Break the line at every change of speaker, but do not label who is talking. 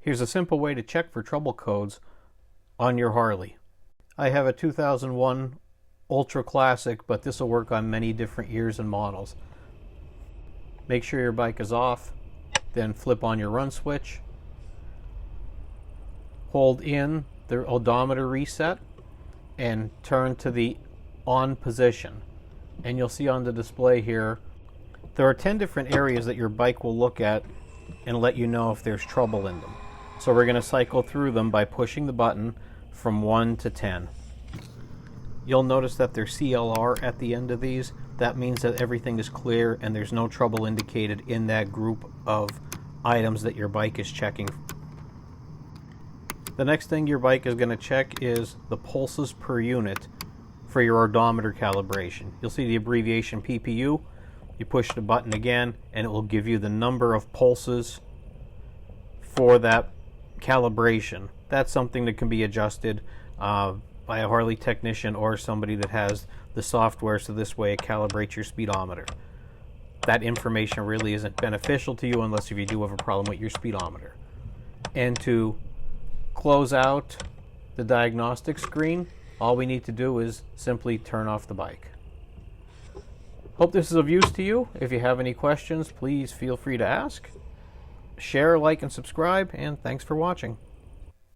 Here's a simple way to check for trouble codes on your Harley. I have a 2001 Ultra Classic, but this will work on many different years and models. Make sure your bike is off, then flip on your run switch. Hold in the odometer reset and turn to the on position. And you'll see on the display here, there are 10 different areas that your bike will look at and let you know if there's trouble in them. So we're going to cycle through them by pushing the button from 1 to 10. You'll notice that there's CLR at the end of these. That means that everything is clear and there's no trouble indicated in that group of items that your bike is checking. The next thing your bike is going to check is the pulses per unit for your odometer calibration. You'll see the abbreviation PPU. You push the button again and it will give you the number of pulses for that calibration. That's something that can be adjusted by a Harley technician or somebody that has the software, so this way it calibrates your speedometer. That information really isn't beneficial to you unless if you do have a problem with your speedometer. And to close out the diagnostic screen, all we need to do is simply turn off the bike. Hope this is of use to you. If you have any questions, please feel free to ask. Share, like, and subscribe, and thanks for watching.